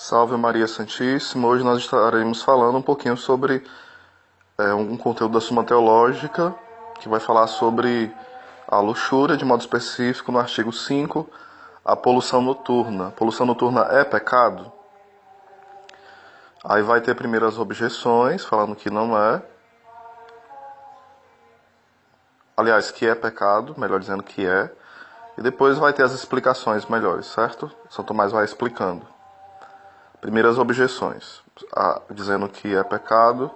Salve Maria Santíssima. Hoje nós estaremos falando um pouquinho sobre um conteúdo da Suma Teológica, que vai falar sobre a luxúria, de modo específico, no artigo 5, a poluição noturna. Poluição noturna é pecado? Aí vai ter primeiro as objeções, falando que não é. Aliás, que é pecado, melhor dizendo que é. E depois vai ter as explicações melhores, certo? São Tomás vai explicando. Primeiras objeções, dizendo que é pecado,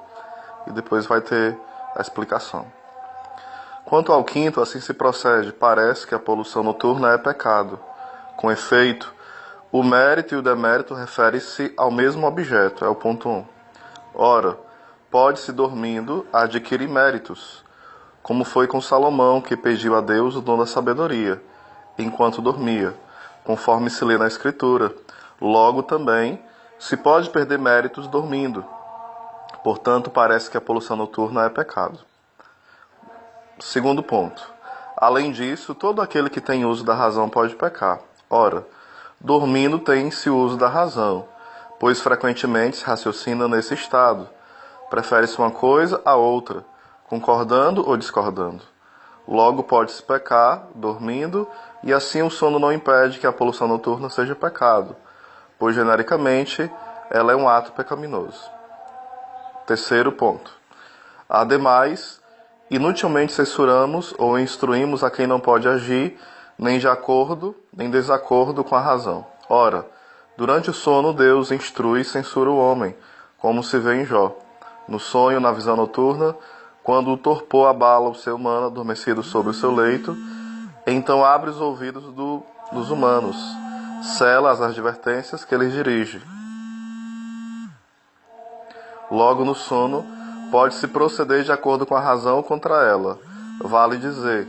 e depois vai ter a explicação. Quanto ao quinto, assim se procede, parece que a poluição noturna é pecado. Com efeito, o mérito e o demérito referem-se ao mesmo objeto, é o ponto 1. Ora, pode-se dormindo adquirir méritos, como foi com Salomão, que pediu a Deus o dom da sabedoria, enquanto dormia, conforme se lê na Escritura. Logo também, se pode perder méritos dormindo. Portanto, parece que a poluição noturna é pecado. Segundo ponto. Além disso, todo aquele que tem uso da razão pode pecar. Ora, dormindo tem-se uso da razão, pois frequentemente se raciocina nesse estado. Prefere-se uma coisa a outra, concordando ou discordando. Logo pode-se pecar, dormindo, e assim o sono não impede que a poluição noturna seja pecado, pois genericamente ela é um ato pecaminoso. Terceiro ponto. Ademais, inutilmente censuramos ou instruímos a quem não pode agir, nem de acordo, nem desacordo com a razão. Ora, durante o sono Deus instrui e censura o homem, como se vê em Jó. No sonho, na visão noturna, quando o torpor abala o ser humano adormecido sobre o seu leito, então abre os ouvidos dos humanos, cela as advertências que lhes dirige. Logo no sono, pode-se proceder de acordo com a razão ou contra ela. Vale dizer,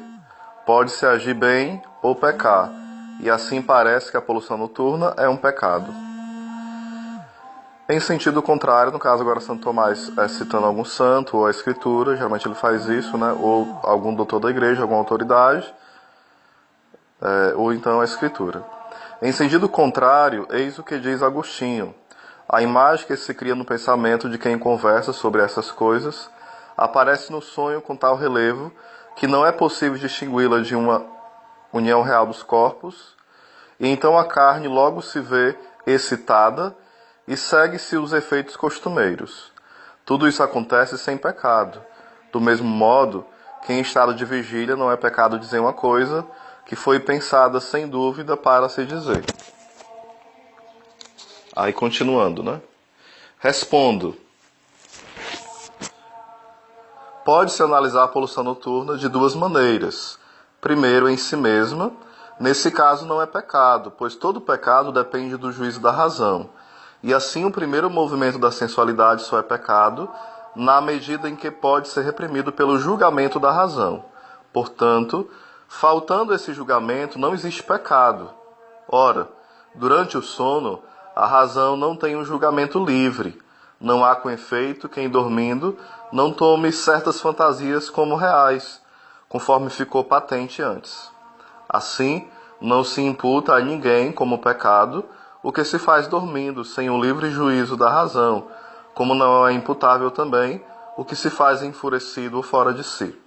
pode-se agir bem ou pecar, e assim parece que a poluição noturna é um pecado. Em sentido contrário, no caso agora Santo Tomás citando algum santo ou a Escritura, geralmente ele faz isso, né? Ou algum doutor da igreja, alguma autoridade, ou então a Escritura. Em sentido contrário, eis o que diz Agostinho. A imagem que se cria no pensamento de quem conversa sobre essas coisas aparece no sonho com tal relevo que não é possível distingui-la de uma união real dos corpos, e então a carne logo se vê excitada e segue-se os efeitos costumeiros. Tudo isso acontece sem pecado. Do mesmo modo que em estado de vigília não é pecado dizer uma coisa que foi pensada sem dúvida para se dizer. Aí continuando, né? Respondo. Pode-se analisar a poluição noturna de duas maneiras. Primeiro, em si mesma. Nesse caso não é pecado, pois todo pecado depende do juízo da razão. E assim o primeiro movimento da sensualidade só é pecado, na medida em que pode ser reprimido pelo julgamento da razão. Portanto, faltando esse julgamento, não existe pecado. Ora, durante o sono, a razão não tem um julgamento livre. Não há, com efeito, quem dormindo não tome certas fantasias como reais, conforme ficou patente antes. Assim, não se imputa a ninguém como pecado o que se faz dormindo, sem o livre juízo da razão, como não é imputável também o que se faz enfurecido ou fora de si.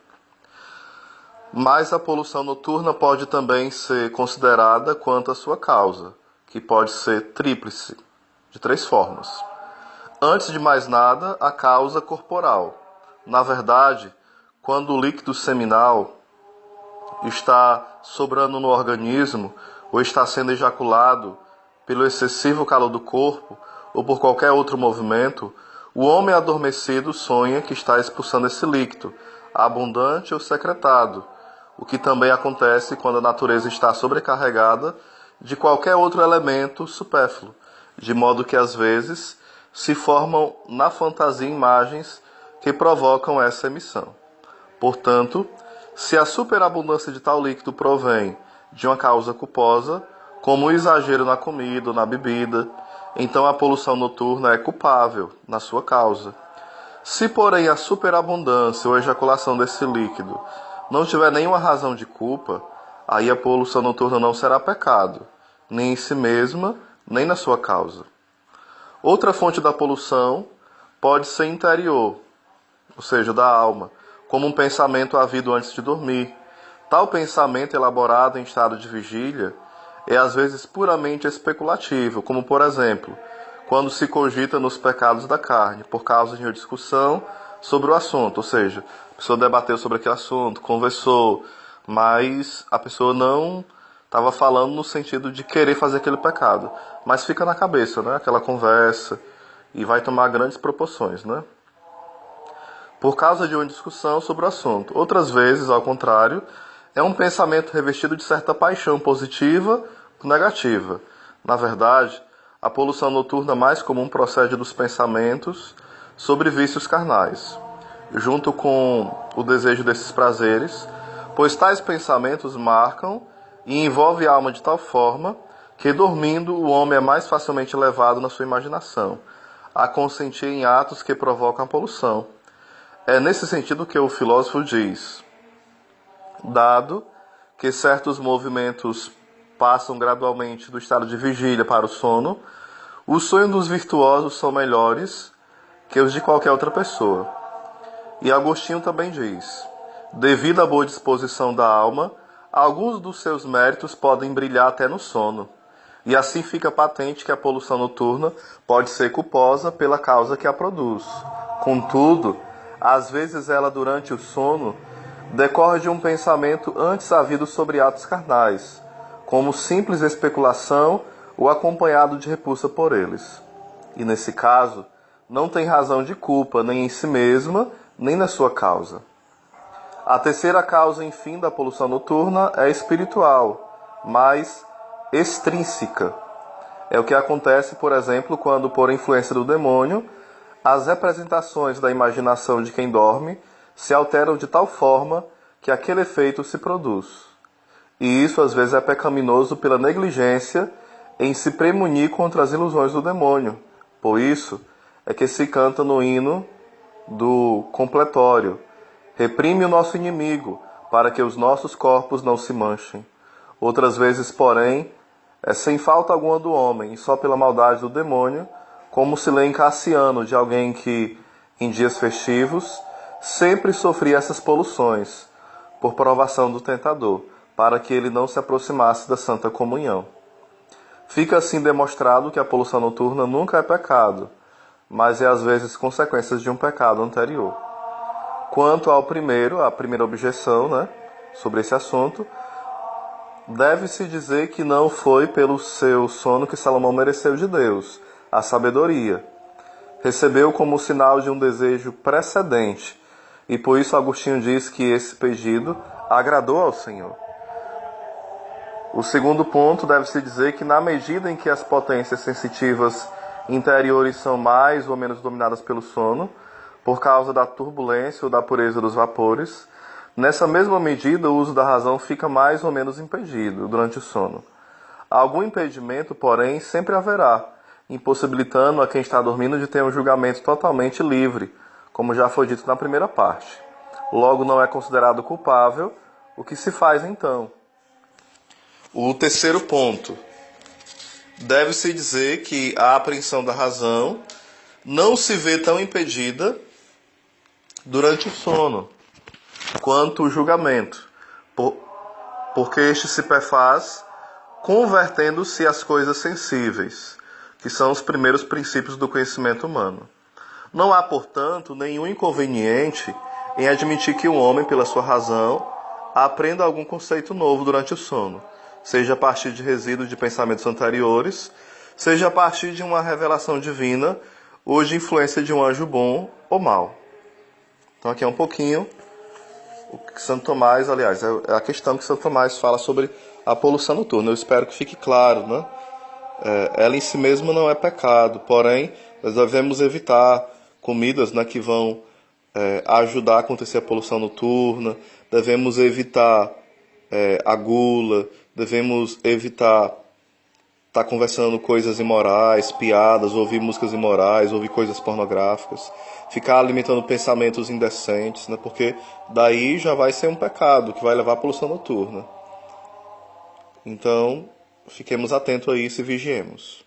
Mas a poluição noturna pode também ser considerada quanto à sua causa, que pode ser tríplice, de 3 formas. Antes de mais nada, a causa corporal. Na verdade, quando o líquido seminal está sobrando no organismo ou está sendo ejaculado pelo excessivo calor do corpo ou por qualquer outro movimento, o homem adormecido sonha que está expulsando esse líquido, abundante ou secretado, o que também acontece quando a natureza está sobrecarregada de qualquer outro elemento supérfluo, de modo que às vezes se formam na fantasia imagens que provocam essa emissão. Portanto, se a superabundância de tal líquido provém de uma causa culposa, como o exagero na comida ou na bebida, então a poluição noturna é culpável na sua causa. Se, porém, a superabundância ou a ejaculação desse líquido não tiver nenhuma razão de culpa, aí a poluição noturna não será pecado, nem em si mesma, nem na sua causa. Outra fonte da poluição pode ser interior, ou seja, da alma, como um pensamento havido antes de dormir. Tal pensamento elaborado em estado de vigília é às vezes puramente especulativo, como por exemplo, quando se cogita nos pecados da carne, por causa de uma discussão sobre o assunto, ou seja, a pessoa debateu sobre aquele assunto, conversou, mas a pessoa não estava falando no sentido de querer fazer aquele pecado, mas fica na cabeça, né? Aquela conversa, e vai tomar grandes proporções, né? Por causa de uma discussão sobre o assunto. Outras vezes, ao contrário, é um pensamento revestido de certa paixão positiva ou negativa. Na verdade, a poluição noturna mais comum procede dos pensamentos sobre vícios carnais, junto com o desejo desses prazeres, pois tais pensamentos marcam e envolvem a alma de tal forma que, dormindo, o homem é mais facilmente levado na sua imaginação a consentir em atos que provocam a poluição. É nesse sentido que o filósofo diz: dado que certos movimentos passam gradualmente do estado de vigília para o sono, os sonhos dos virtuosos são melhores que os de qualquer outra pessoa. E Agostinho também diz: devido à boa disposição da alma, alguns dos seus méritos podem brilhar até no sono. E assim fica patente que a poluição noturna pode ser culposa pela causa que a produz. Contudo, às vezes ela, durante o sono, decorre de um pensamento antes havido sobre atos carnais, como simples especulação ou acompanhado de repulsa por eles. E nesse caso, não tem razão de culpa nem em si mesma, nem na sua causa. A terceira causa, enfim, da poluição noturna é espiritual, mas extrínseca. É o que acontece, por exemplo, quando, por influência do demônio, as representações da imaginação de quem dorme se alteram de tal forma que aquele efeito se produz. E isso às vezes é pecaminoso pela negligência em se premunir contra as ilusões do demônio. Por isso é que se canta no hino do completório: reprime o nosso inimigo, para que os nossos corpos não se manchem. Outras vezes, porém, é sem falta alguma do homem, e só pela maldade do demônio, como se lê em Cassiano, de alguém que, em dias festivos, sempre sofria essas poluições, por provação do tentador, para que ele não se aproximasse da Santa Comunhão. Fica assim demonstrado que a poluição noturna nunca é pecado, mas é às vezes consequência de um pecado anterior. Quanto ao primeiro, a primeira objeção, né, sobre esse assunto, deve-se dizer que não foi pelo seu sono que Salomão mereceu de Deus a sabedoria. Recebeu como sinal de um desejo precedente, e por isso Agostinho diz que esse pedido agradou ao Senhor. O segundo ponto, deve-se dizer que na medida em que as potências sensitivas interiores são mais ou menos dominadas pelo sono, por causa da turbulência ou da pureza dos vapores, nessa mesma medida o uso da razão fica mais ou menos impedido durante o sono. Algum impedimento, porém, sempre haverá, impossibilitando a quem está dormindo de ter um julgamento totalmente livre, como já foi dito na primeira parte. Logo, não é considerado culpável. O que se faz então? O terceiro ponto. Deve-se dizer que a apreensão da razão não se vê tão impedida durante o sono quanto o julgamento, porque este se perfaz convertendo-se às coisas sensíveis, que são os primeiros princípios do conhecimento humano. Não há, portanto, nenhum inconveniente em admitir que o homem, pela sua razão, aprenda algum conceito novo durante o sono, seja a partir de resíduos de pensamentos anteriores, seja a partir de uma revelação divina ou de influência de um anjo bom ou mau. Então aqui é um pouquinho o que Santo Tomás, aliás, é a questão que Santo Tomás fala sobre a poluição noturna. Eu espero que fique claro, né? Ela em si mesma não é pecado, porém, nós devemos evitar comidas, né, que vão ajudar a acontecer a poluição noturna, devemos evitar a gula, devemos evitar estar conversando coisas imorais, piadas, ouvir músicas imorais, ouvir coisas pornográficas, ficar alimentando pensamentos indecentes, né? Porque daí já vai ser um pecado que vai levar à poluição noturna. Então, fiquemos atentos a isso e vigiemos.